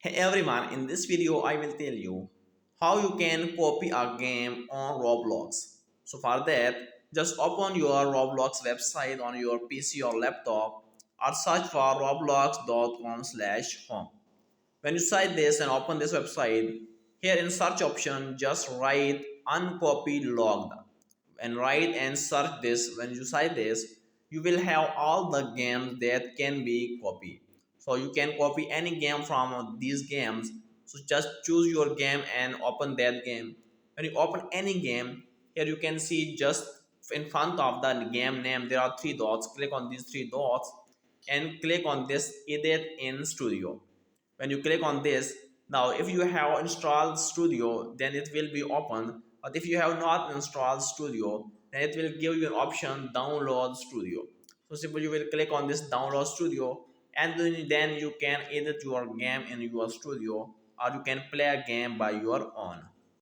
Hey everyone, in this video I will tell you how you can copy a game on Roblox. So for that, just open your Roblox website on your PC or laptop or search for roblox.com/home. When you cite this and open this website, here in search option just write uncopy logged and write and search this. When you cite this, you will have all the games that can be copied. So you can copy any game from these games. So just choose your game and open that game. When you open any game, here you can see just in front of the game name there are three dots. Click on these three dots and click on this edit in studio. When you click on this, now if you have installed studio then it will be open, but if you have not installed studio then it will give you an option download studio. So simply you will click on this download studio and then you can edit your game in your studio or you can play a game by your own.